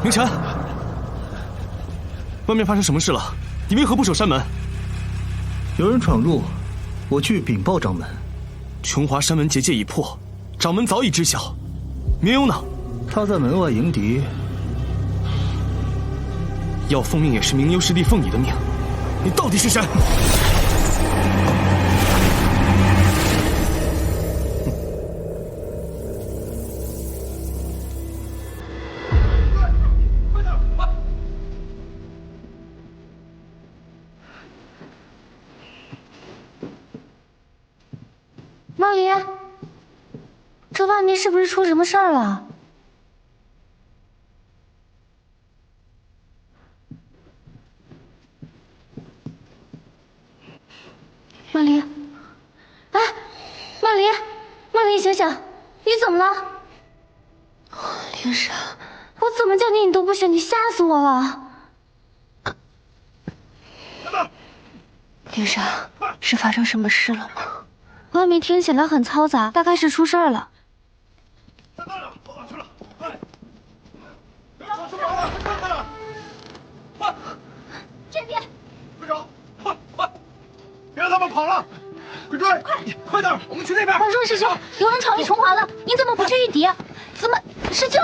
明晨，外面发生什么事了？你为何不守山门？有人闯入，我去禀报掌门。琼华山门结界已破，掌门早已知晓。明幽呢？他在门外迎敌。要奉命也是明幽师弟奉你的命，你到底是谁？梦离，这外面是不是出什么事儿了？梦离，哎，梦离，梦离，醒醒，你怎么了？灵珊，我怎么叫你你都不醒，你吓死我了！灵珊，是发生什么事了吗？外面听起来很嘈杂，大概是出事儿了。这边，快走，快！别让他们跑了，快追！快点，我们去那边。晚霜师兄，有人闯入重华了，你怎么不去御敌？怎么，师兄？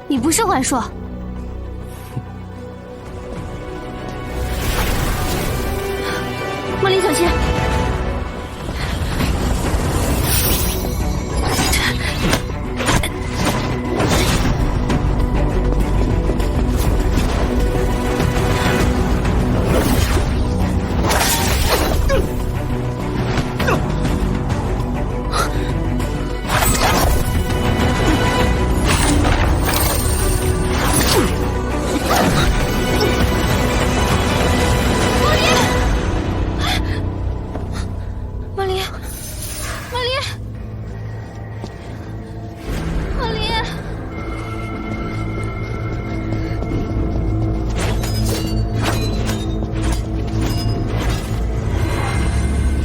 你不是幻术。梦离小心！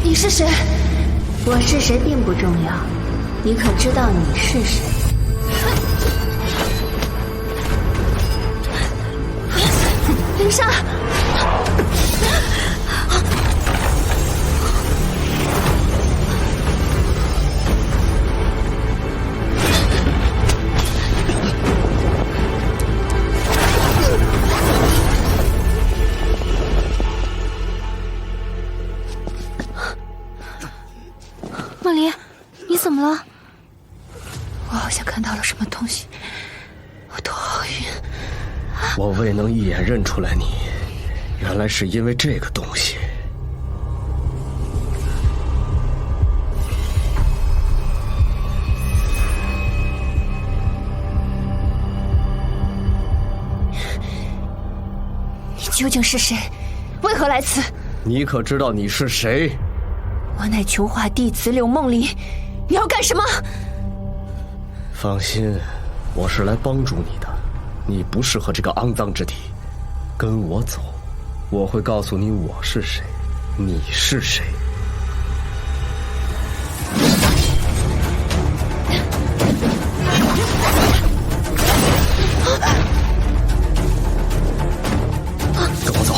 你是谁？我是谁并不重要，你可知道你是谁？灵珊，梦离，你怎么了？我好像看到了什么东西，我头好晕。我未能一眼认出来你，原来是因为这个东西。你究竟是谁？为何来此？你可知道你是谁？我乃琼华弟子柳梦离，你要干什么？放心，我是来帮助你的。你不适合这个肮脏之地，跟我走，我会告诉你我是谁，你是谁。跟我走。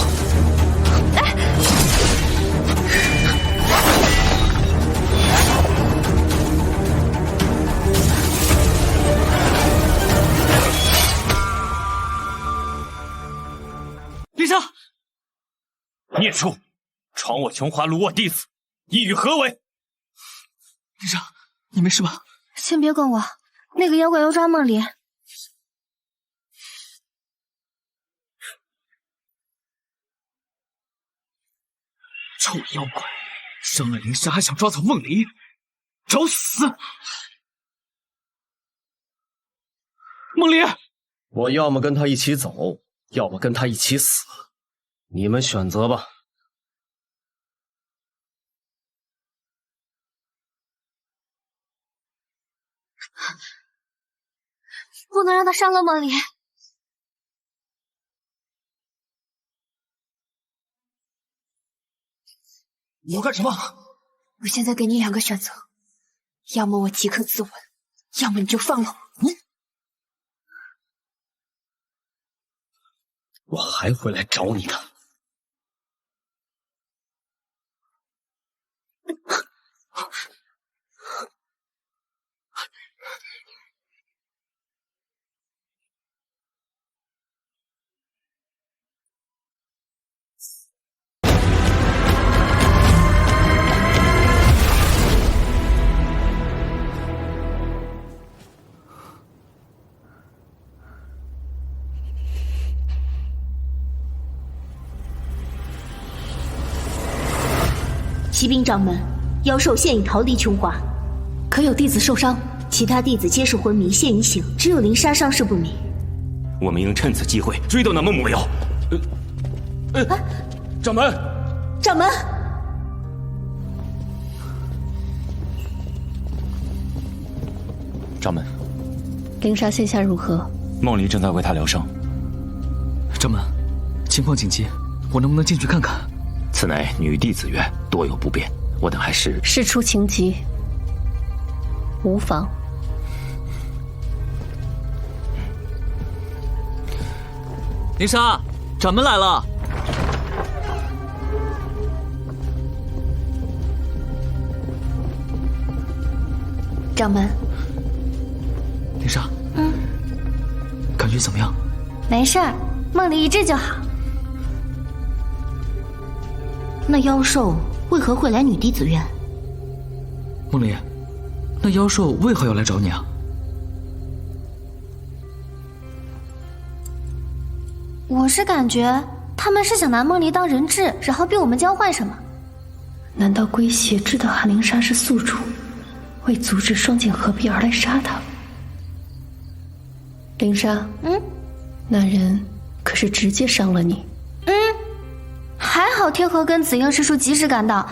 林莎，孽畜，闯我琼华，掳我弟子，意欲何为？林莎，你没事吧？先别管我，那个妖怪要抓梦离。臭妖怪，伤了灵珊还想抓走梦离，找死！梦离，我要么跟他一起走，要么跟他一起死，你们选择吧。不能让他伤了梦离。你要干什么？我现在给你两个选择，要么我即刻自刎，要么你就放了我。我还会来找你的。骑兵掌门，妖兽现已逃离琼华，可有弟子受伤？其他弟子皆是昏迷，现已醒，只有灵莎伤势不明。我们应趁此机会追到那魔魔妖。掌门，掌门，掌门，灵莎现下如何？梦离正在为她疗伤。掌门，情况紧急，我能不能进去看看？此乃女弟子院，多有不便，我等还是事出情急，无妨。灵莎，掌门来了。掌门，灵莎，感觉怎么样？没事儿，梦里一治就好。那妖兽为何会来女弟子院？梦离，那妖兽为何要来找你啊？我是感觉他们是想拿梦离当人质，然后逼我们交换什么？难道龟邪知道韩灵莎是宿主，为阻止双剑合璧而来杀他？灵莎，那人可是直接伤了你。还好天河跟紫英师叔及时赶到，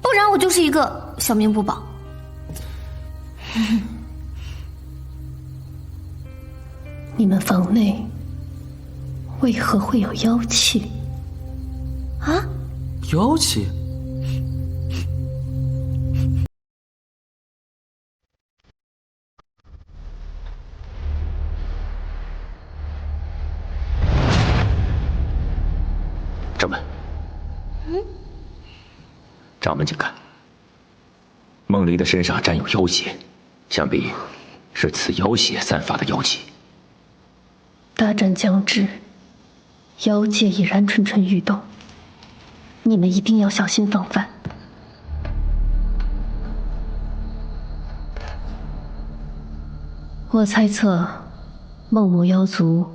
不然我就是一个小命不保。你们房内为何会有妖气？啊？妖气？掌门，掌门请看，梦离的身上沾有妖血，想必是此妖血散发的妖气。大战将至，妖界已然蠢蠢欲动，你们一定要小心防范。我猜测，梦魔妖族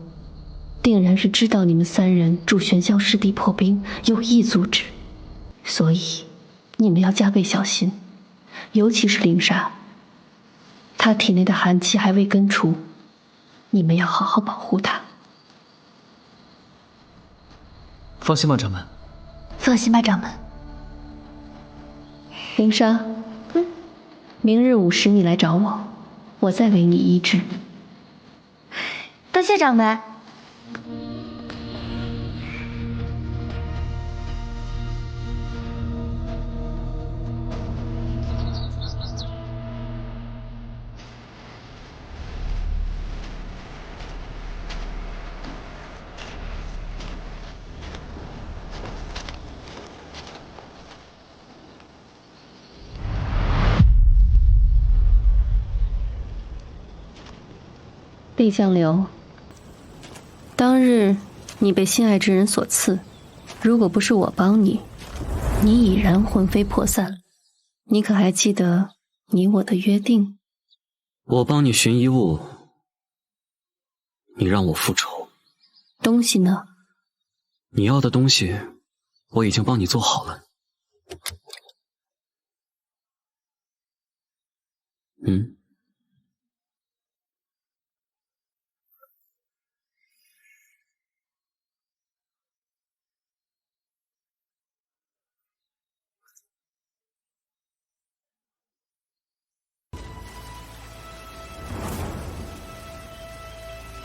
定然是知道你们三人助玄霄师弟破冰，有意阻止，所以你们要加倍小心，尤其是灵莎，她体内的寒气还未根除，你们要好好保护她。放心吧，掌门。放心吧，掌门。灵莎，明日午时你来找我，我再为你医治。多谢掌门。厉江流，当日你被心爱之人所刺，如果不是我帮你，你已然魂飞魄散。你可还记得你我的约定？我帮你寻遗物，你让我复仇。东西呢？你要的东西，我已经帮你做好了。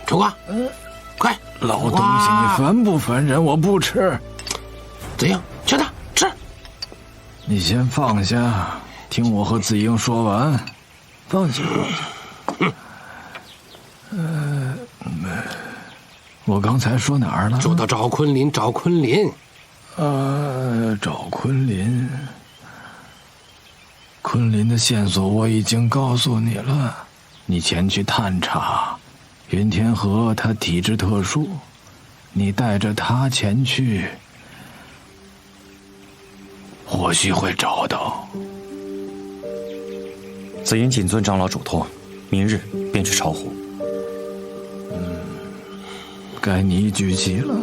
春花，快，老东西，你烦不烦人？我不吃。子英，吃它，吃。你先放下，听我和子英说完。放下。我刚才说哪儿了？说到找昆仑，找昆仑。找昆仑。昆仑的线索我已经告诉你了，你前去探查。云天河他体质特殊，你带着他前去，或许会找到。紫云谨遵长老嘱托，明日便去巢湖。该你举旗了。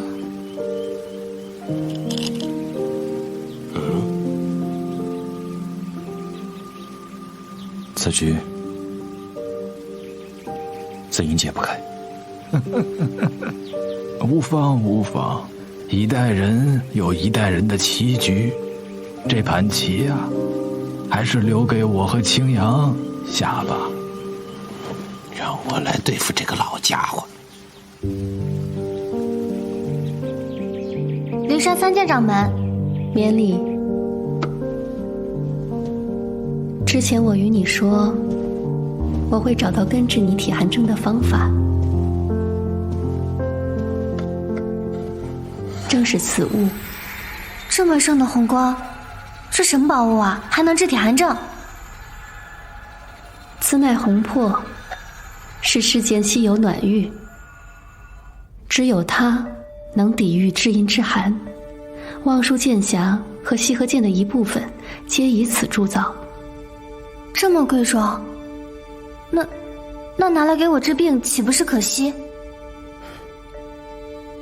此局，紫云解不开。无妨无妨，一代人有一代人的棋局，这盘棋呀，还是留给我和青阳下吧。让我来对付这个老家伙。灵山三剑掌门，绵里，之前我与你说，我会找到根治你体寒症的方法，正是此物。这么盛的红光，是什么宝物啊？还能治体寒症？此乃红珀，是世间稀有暖玉，只有它能抵御至阴之寒。望舒剑匣和西河剑的一部分皆以此铸造。这么贵重，那拿来给我治病，岂不是可惜？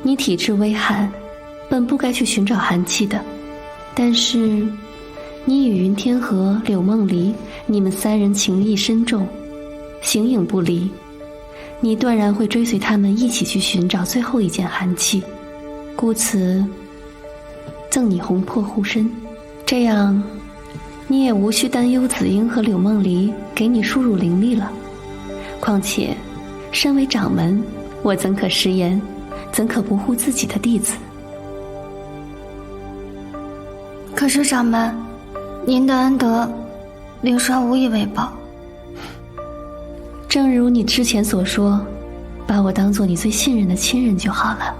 你体质微寒，本不该去寻找寒气的，但是你与云天河、柳梦离，你们三人情谊深重，形影不离，你断然会追随他们一起去寻找最后一件寒气，故此赠你红珀护身，这样你也无需担忧紫英和柳梦离给你输入灵力了。况且身为掌门，我怎可食言，怎可不护自己的弟子？可是掌门，您的恩德，灵山无以为报。正如你之前所说，把我当做你最信任的亲人就好了。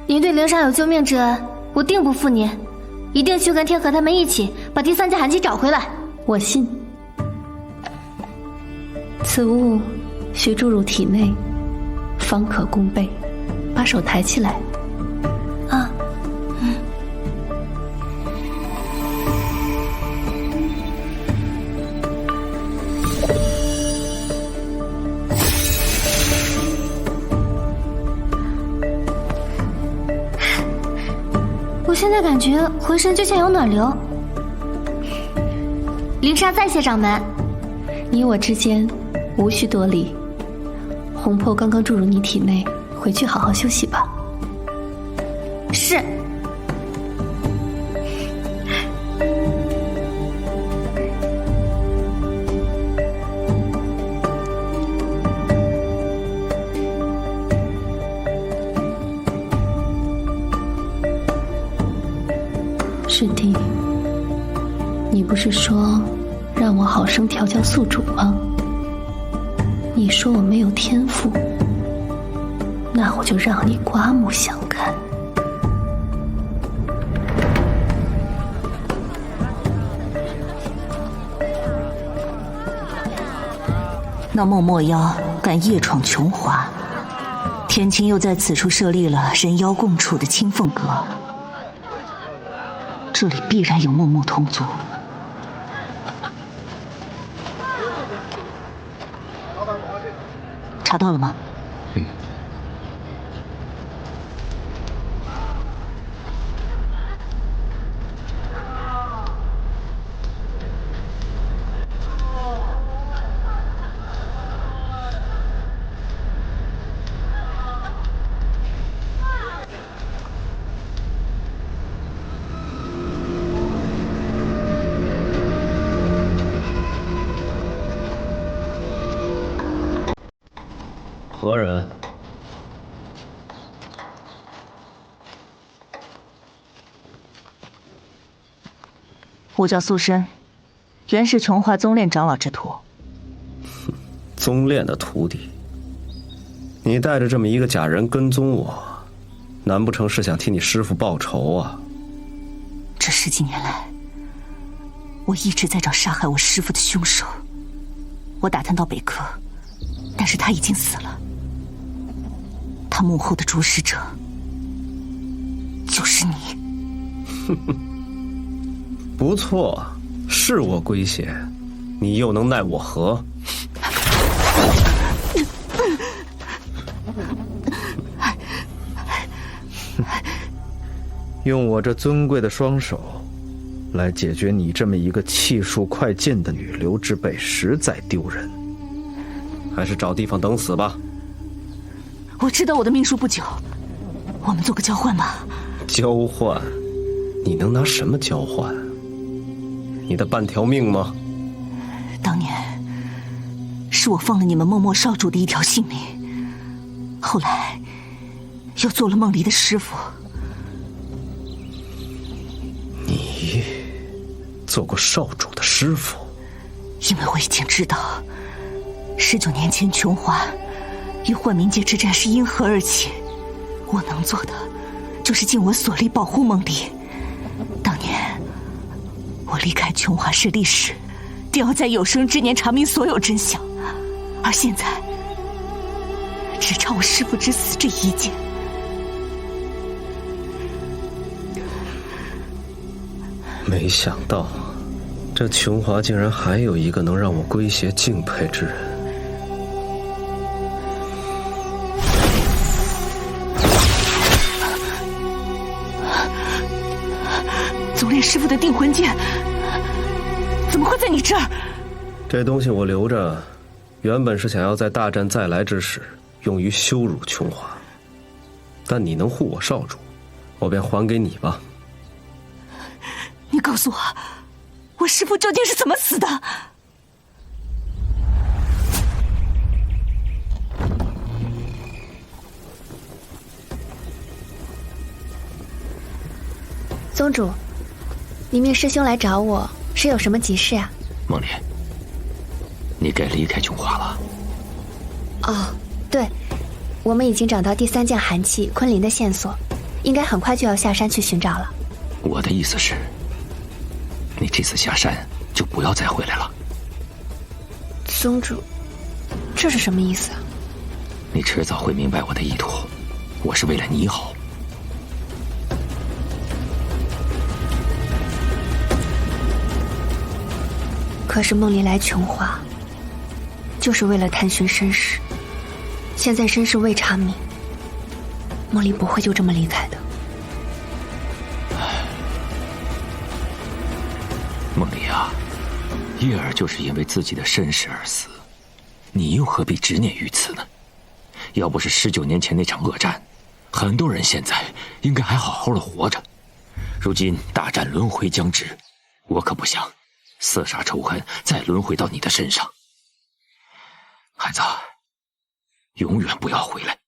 您对灵山有救命之恩，我定不负您，一定去跟天河他们一起把第三件寒气找回来。我信。此物需注入体内，方可攻备。把手抬起来。啊，我现在感觉浑身就像有暖流。灵沙再谢掌门。你我之间无需多礼。红珀刚刚注入你体内，回去好好休息吧。是。师弟，你不是说让我好生调教宿主吗？你说我没有天赋，那我就让你刮目相看。那孟莫妖敢夜闯琼华，天青又在此处设立了人妖共处的青凤阁，这里必然有孟木同族。查到了吗？何人？我叫苏深，原是琼华宗炼长老之徒。宗炼的徒弟，你带着这么一个假人跟踪我，难不成是想替你师父报仇啊？这10几年来，我一直在找杀害我师父的凶手。我打探到北柯，但是他已经死了。他幕后的主使者就是你。不错，是我龟血，你又能奈我何？用我这尊贵的双手来解决你这么一个气数快尽的女流之辈，实在丢人。还是找地方等死吧。我知道我的命数不久，我们做个交换吧。交换？你能拿什么交换？你的半条命吗？当年是我放了你们默默少主的一条性命，后来又做了梦离的师傅。你做过少主的师傅？因为我已经知道19年前琼华与幻冥界之战是因何而起，我能做的就是尽我所力保护梦离。当年我离开琼华势力时，定要在有生之年查明所有真相，而现在只差我师父之死这一件。没想到这琼华竟然还有一个能让我龟邪敬佩之人。总炼师傅的定魂剑怎么会在你这儿？这东西我留着，原本是想要在大战再来之时用于羞辱琼华，但你能护我少主，我便还给你吧。你告诉我，我师父究竟是怎么死的？宗主，黎明师兄来找我，是有什么急事啊？梦离，你该离开琼华了。哦，对，我们已经找到第3件寒气昆凌的线索，应该很快就要下山去寻找了。我的意思是，你这次下山就不要再回来了。宗主，这是什么意思啊？你迟早会明白我的意图，我是为了你好。可是梦离来琼华，就是为了探寻身世。现在身世未查明，梦离不会就这么离开的。梦离啊，叶儿就是因为自己的身世而死，你又何必执念于此呢？要不是19年前那场恶战，很多人现在应该还好好的活着。如今大战轮回将至，我可不想厮杀仇恨再轮回到你的身上。孩子，永远不要回来，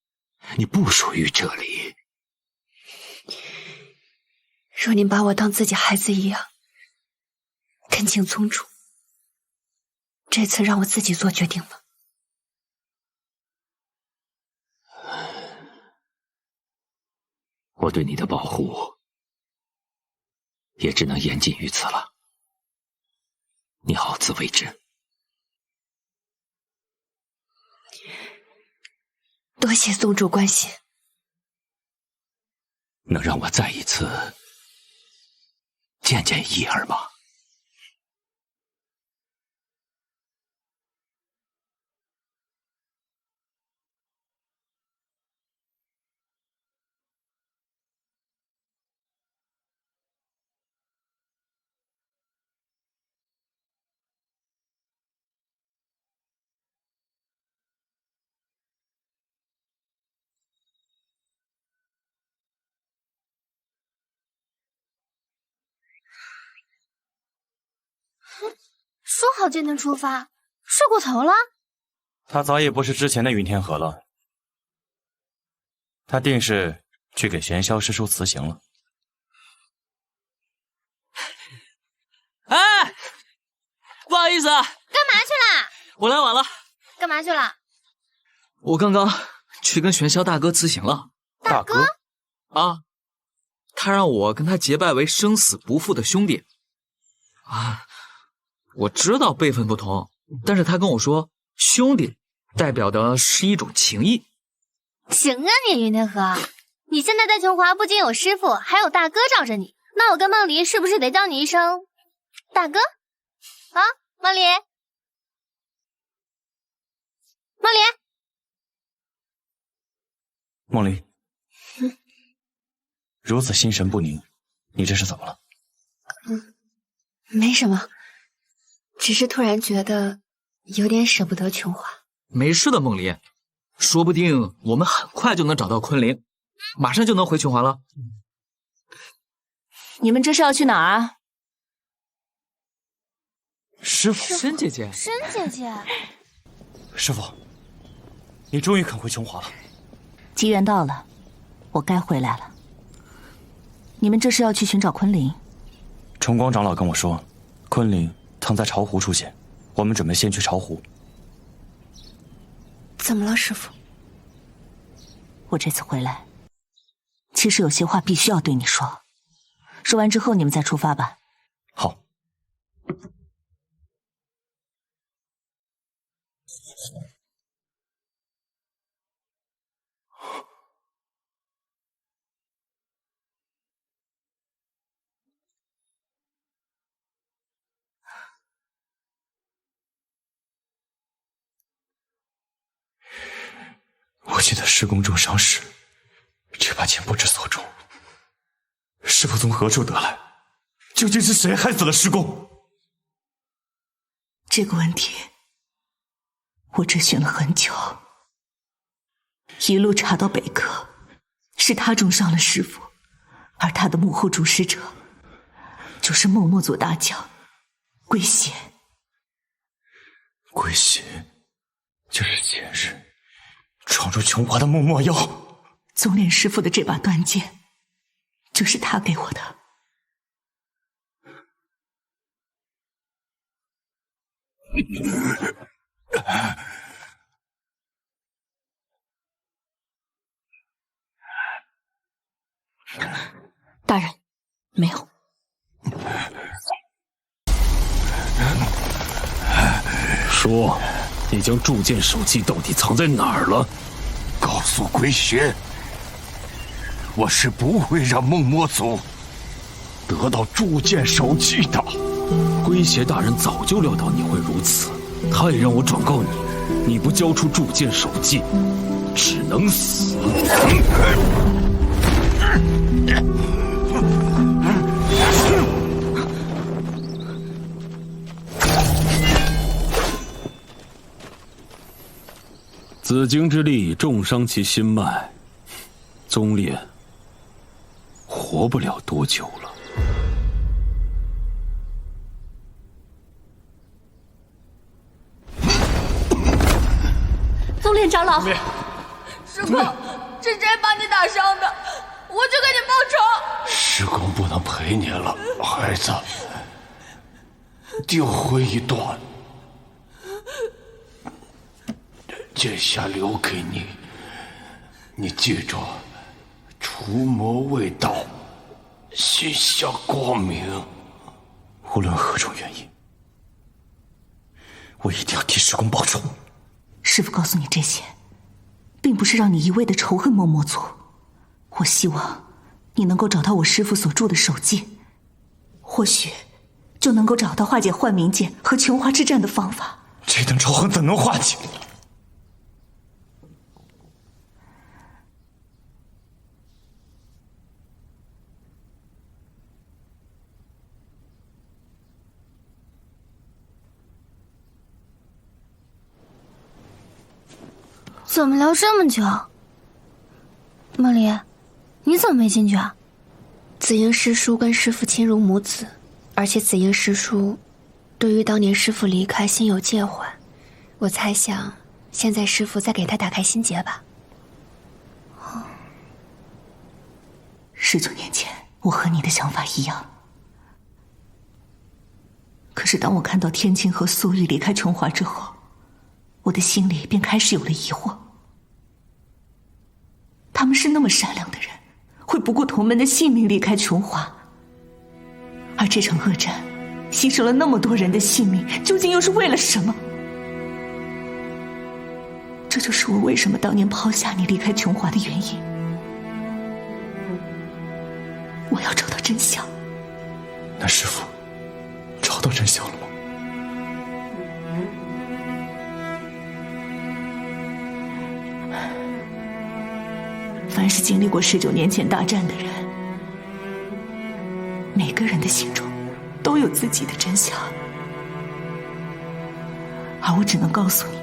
你不属于这里。若您把我当自己孩子一样，恳请宗主这次让我自己做决定吧。我对你的保护也只能言尽于此了，你好自为之。多谢宗主关心。能让我再一次见见叶儿吗？说好今天出发，睡过头了？他早已不是之前的云天河了，他定是去给玄霄师叔辞行了。哎，不好意思啊，干嘛去啦？我来晚了，干嘛去了？我刚刚去跟玄霄大哥辞行了。大哥？啊，他让我跟他结拜为生死不负的兄弟。啊，我知道辈分不同，但是他跟我说，兄弟代表的是一种情谊。行啊你，云天河，你现在在琼华不仅有师傅，还有大哥罩着你，那我跟梦离是不是得叫你一声大哥？啊，梦离，梦离，梦离，如此心神不宁，你这是怎么了？没什么，只是突然觉得有点舍不得琼华。没事的，梦离，说不定我们很快就能找到昆凌，马上就能回琼华了。你们这是要去哪儿啊？师傅，申姐姐，申姐姐，师傅，你终于肯回琼华了。机缘到了，我该回来了。你们这是要去寻找昆凌？崇光长老跟我说，昆凌曾在巢湖出现，我们准备先去巢湖。怎么了，师傅？我这次回来，其实有些话必须要对你说。说完之后，你们再出发吧。好。我记得师公重伤时，这把剑不知所终。师傅从何处得来？究竟是谁害死了师公？这个问题，我追寻了很久，一路查到北阁，是他重伤了师傅，而他的幕后主使者，就是梦墨族大将龟邪。龟邪，就是前日闯入琼华的孟墨妖。宗炼师傅的这把断剑，就是他给我的。大人，没有。说，你将铸剑手记到底藏在哪儿了？告诉龟邪，我是不会让孟魔族得到铸剑手记的。龟邪大人早就料到你会如此，他也让我转告你，你不交出铸剑手记，只能死。紫荆之力重伤其心脉，宗炼活不了多久了。宗炼长老，师公，是谁把你打伤的？我去给你报仇。师公不能陪你了，孩子，丢灰一段。剑下留给你，你记着，除魔卫道，心向光明。无论何种原因，我一定要替师公报仇。师父告诉你这些，并不是让你一味的仇恨孟魔族。我希望你能够找到我师父所铸的手记，或许就能够找到化解幻冥剑和琼华之战的方法。这等仇恨怎能化解？怎么聊这么久？梦离，你怎么没进去啊？紫英师叔跟师父亲如母子，而且紫英师叔对于当年师父离开心有戒怀，我猜想现在师父在给他打开心结吧。19年前，我和你的想法一样。可是当我看到天青和苏玉离开琼华之后，我的心里便开始有了疑惑。他们是那么善良的人，会不顾同门的性命离开琼华，而这场恶战牺牲了那么多人的性命，究竟又是为了什么？这就是我为什么当年抛下你离开琼华的原因。我要找到真相。那师父找到真相了吗？凡是经历过19年前大战的人，每个人的心中都有自己的真相，而我只能告诉你，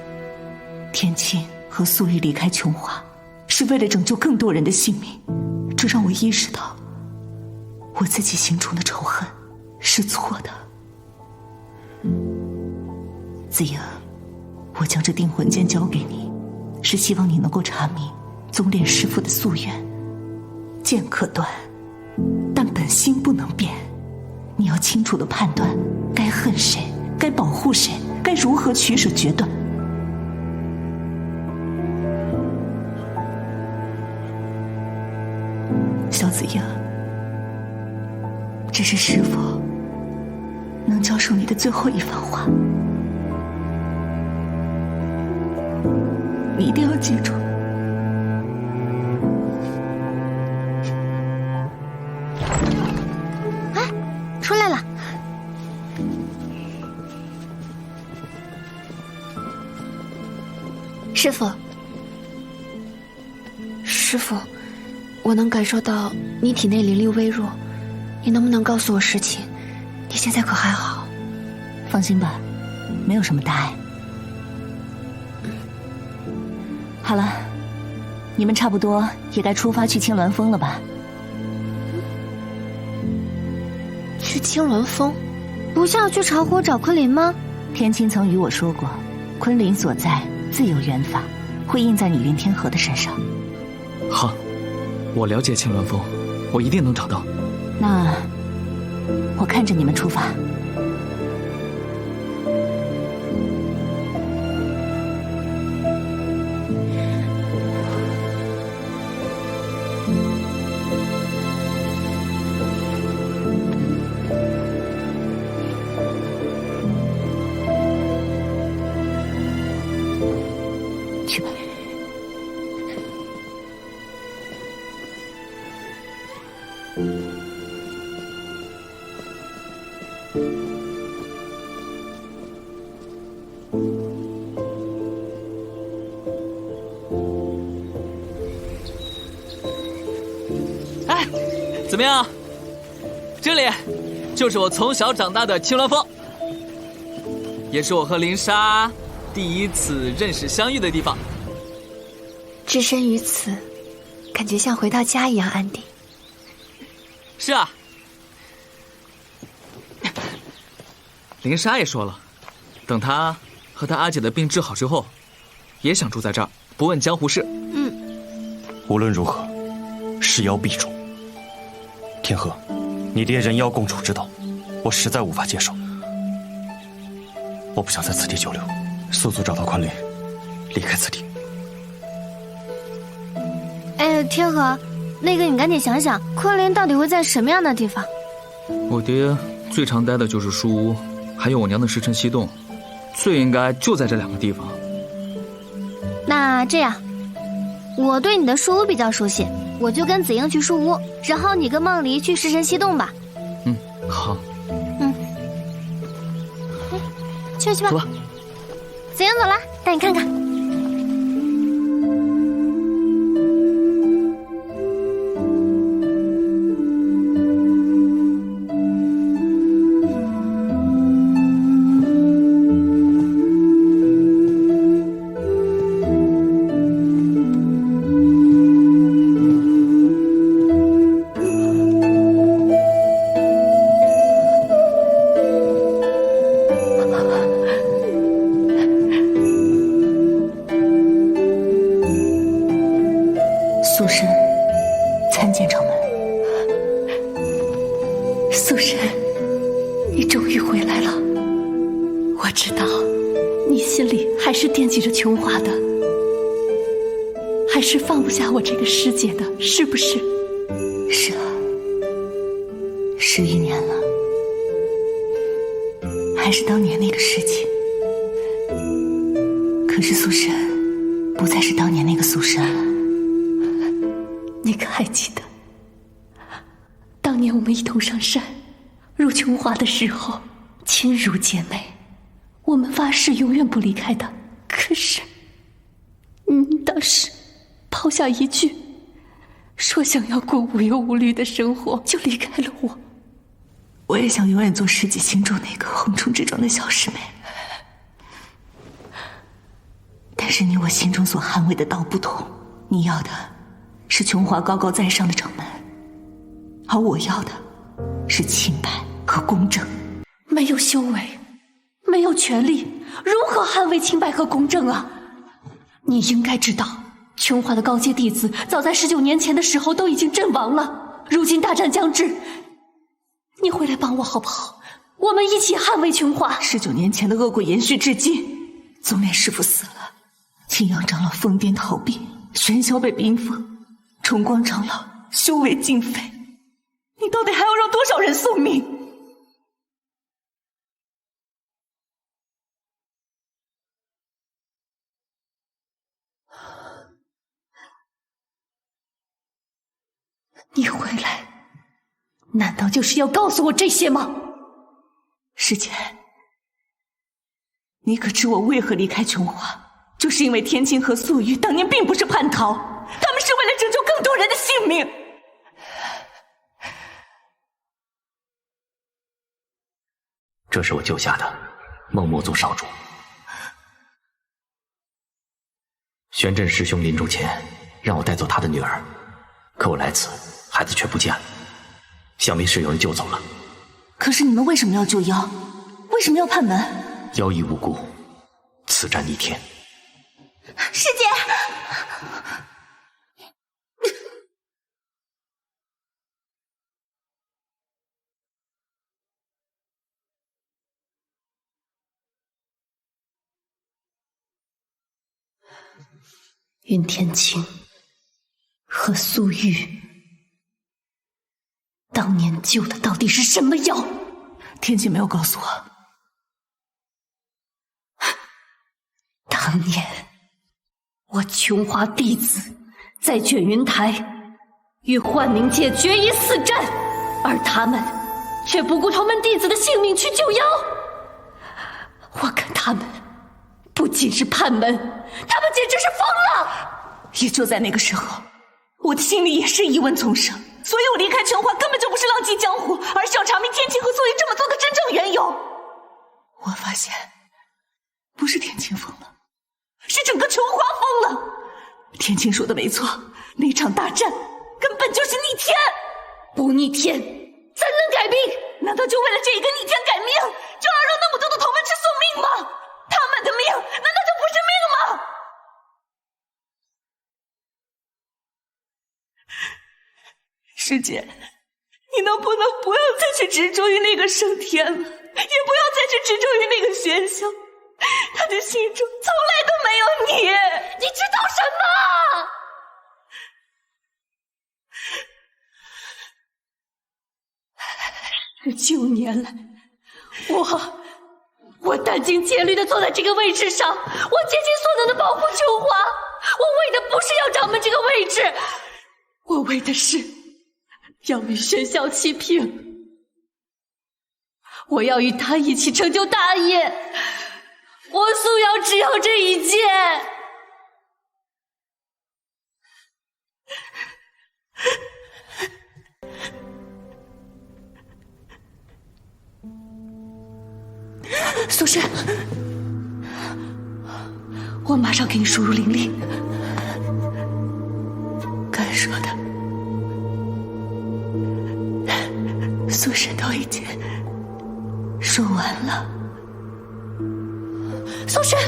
天青和素玉离开琼华，是为了拯救更多人的性命。这让我意识到，我自己心中的仇恨是错的。子莹，我将这定魂剑交给你，是希望你能够查明宗炼师父的夙愿。剑可断，但本心不能变。你要清楚地判断该恨谁，该保护谁，该如何取舍决断。小子英，这是师父能教授你的最后一番话，你一定要记住。出来了。师父，师父，我能感受到你体内灵力微弱，你能不能告诉我实情？你现在可还好？放心吧，没有什么大碍。好了，你们差不多也该出发去青鸾峰了吧？去青鸾峰？不是要去巢湖找昆凌吗？天青曾与我说过，昆凌所在自有缘法，会印在你云天河的身上。好，我了解青鸾峰，我一定能找到。那我看着你们出发。去吧。哎，怎么样？这里就是我从小长大的青鸾峰，也是我和林莎第一次认识相遇的地方。置身于此，感觉像回到家一样安定。是啊，林莎也说了，等她和她阿姐的病治好之后，也想住在这儿，不问江湖事。无论如何，是妖必诛。天河，你爹人妖共处之道，我实在无法接受。我不想在此地久留，速速找到昆凌，离开此地。哎，天河，那个你赶紧想想，昆凌到底会在什么样的地方？我爹最常待的就是书屋，还有我娘的石沉西洞，最应该就在这2个地方。那这样，我对你的书屋比较熟悉，我就跟子英去书屋，然后你跟梦离去石沉西洞吧。好。去吧。走吧。子英走了，带你看看。你心里还是惦记着琼华的，还是放不下我这个师姐的，是不是？是啊，11年了，还是当年那个事情。可是苏珊不再是当年那个苏珊了。你可还记得，当年我们一同上山入琼华的时候，亲如姐妹，我们发誓永远不离开的。可是，当时抛下一句，说想要过无忧无虑的生活，就离开了我。我也想永远做师姐心中那个横冲直撞的小师妹，但是你我心中所捍卫的道不同，你要的是琼华高高在上的掌门，而我要的是清白和公正。没有修为，没有权力，如何捍卫清白和公正啊？你应该知道，琼华的高阶弟子早在19年前的时候都已经阵亡了，如今大战将至，你回来帮我好不好？我们一起捍卫琼华。19年前的恶果延续至今，宗炼师傅死了，青阳长老疯癫逃避，玄霄被冰封，重光长老修为尽废，你到底还要让多少人送命？你回来，难道就是要告诉我这些吗？师姐，你可知我为何离开琼华？就是因为天青和素玉当年并不是叛逃，他们是为了拯救更多人的性命。这是我救下的孟魔族少主。玄振师兄临终前让我带走他的女儿，可我来此，孩子却不见了，想必是有人救走了。可是你们为什么要救妖？为什么要叛门？妖亦无辜，此战逆天。师姐，云天青和素玉当年救的到底是什么妖？天青没有告诉我。当年我琼华弟子在卷云台与幻冥界决一死战，而他们却不顾同门弟子的性命去救妖。我看他们不仅是叛门，他们简直是疯了。也就在那个时候，我的心里也是疑问丛生，所以我离开琼华根本就不是浪迹江湖，而是要查明天青和素玉这么做的真正缘由。我发现不是天青疯了，是整个琼华疯了。天青说的没错，那场大战根本就是逆天。不逆天怎能改命？难道就为了这一个逆天改命，就要让那么多的同门去送命吗？他们的命难道就不是命吗？师姐，你能不能不要再去执着于那个升天了，也不要再去执着于那个玄霄，他的心中从来都没有你。你知道什么？19年来，我殚精竭虑的坐在这个位置上，我竭尽所能的保护琼华。我为的不是要掌门这个位置，我为的是要与玄霄齐平，我要与他一起成就大业。我素瑶只要这一切。苏珊，我马上给你输入灵力。该说的苏珊都已经说完了。苏珊，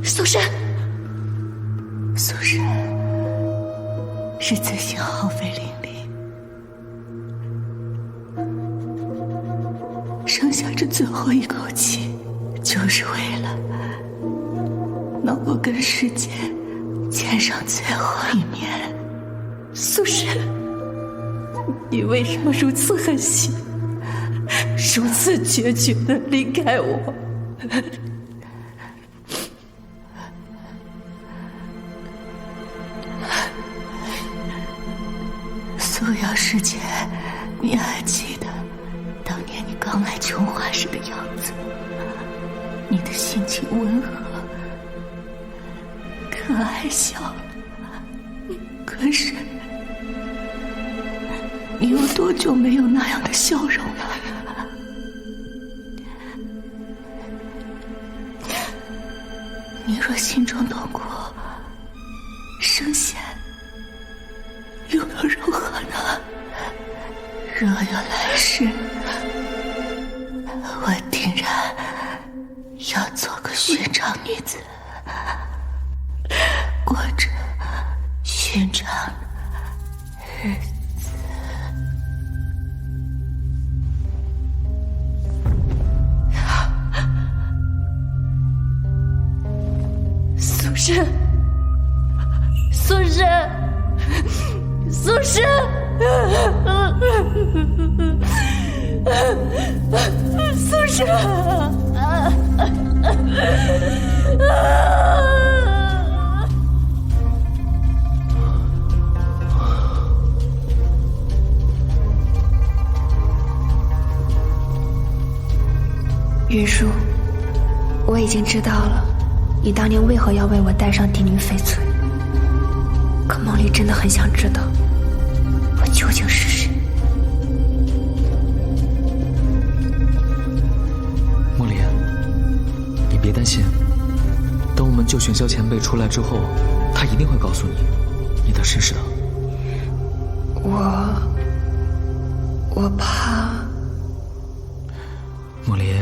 苏珊，苏珊是自行耗费灵力，剩下这最后一口气，就是为了能够跟世界见上最后一面。苏轼，你为什么如此狠心，如此决绝地离开我？苏瑶师姐，你还记得当年你刚来琼华时的样子？你的心情温和，可爱笑。可是，你有多久没有那样的笑容了？你若心中动过圣贤，又能如何呢？若有来世，我定然要做个寻常女子，过着寻常的日子。苏轼，苏轼，苏轼，苏轼。云舒，我已经知道了，你当年为何要为我戴上帝女翡翠。可梦离真的很想知道，我究竟是谁。梦离，你别担心，等我们旧玄霄前辈出来之后，他一定会告诉你你的身世的。我怕。梦离，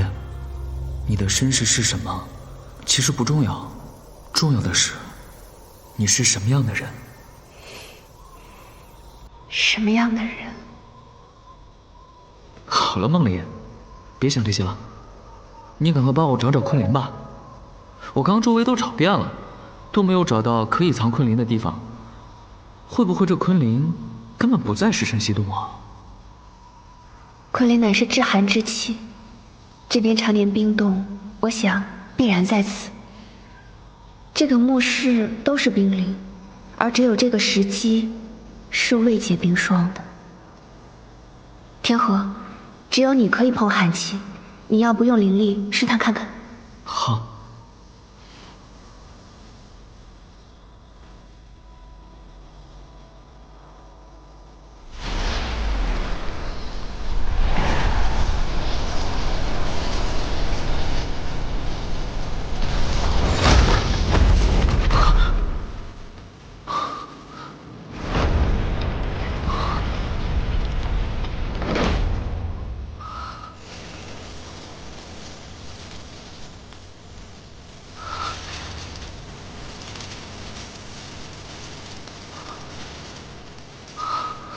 你的身世是什么其实不重要，重要的是你是什么样的人。什么样的人？好了，梦离，别想这些了，你赶快帮我找找昆凌吧。我刚周围都找遍了，都没有找到可以藏昆凌的地方。会不会这昆凌根本不在石神溪洞啊？昆凌乃是至寒之气，这边常年冰冻，我想必然在此。这个墓室都是冰凌，而只有这个石基是未结冰霜的。天河，只有你可以碰寒气，你要不用灵力试探看看？好。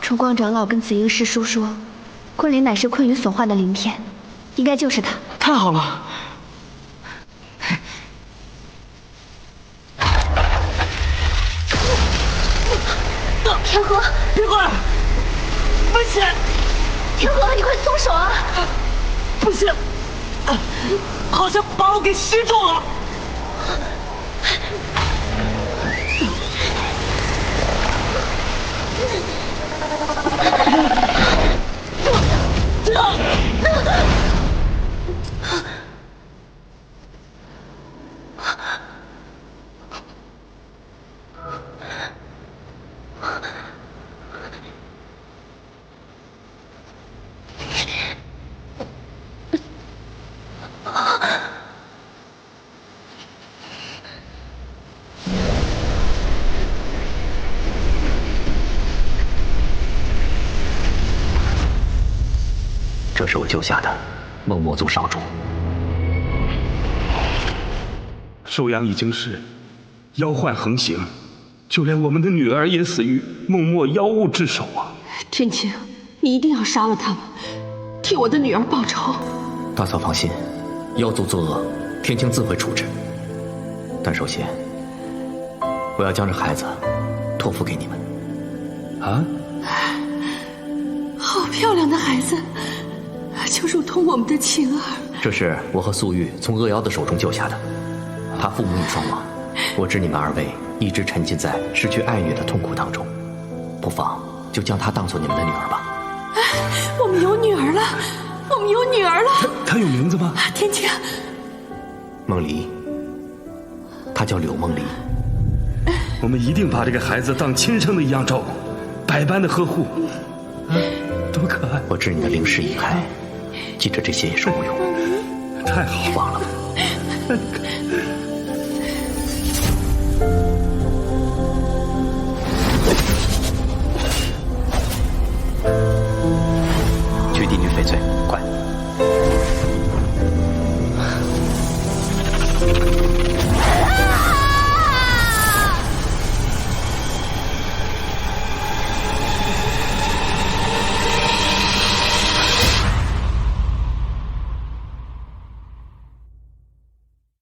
崇光长老跟紫英师叔说，昆凌乃是困于所化的鳞片，应该就是他。太好了！天河，别过来！危险！天河，你快松手啊！不行，好像把我给吸住了。这是我救下的孟魔族少主。寿阳已经是妖幻横行，就连我们的女儿也死于孟墨妖物之手啊！天晴，你一定要杀了他们，替我的女儿报仇。大嫂放心，妖族作恶，天青自会处置。但首先，我要将这孩子托付给你们。啊？好漂亮的孩子，就如同我们的晴儿。这是我和素玉从恶妖的手中救下的，他父母已双亡，我知你们二位一直沉浸在失去爱女的痛苦当中，不妨就将她当做你们的女儿吧。我们有女儿了，我们有女儿了。她有名字吗？天晴。梦离，她叫柳梦离。我们一定把这个孩子当亲生的一样照顾，百般的呵护。多可爱！我知你的灵识已开，记着这些也是无用。太好，忘了吧。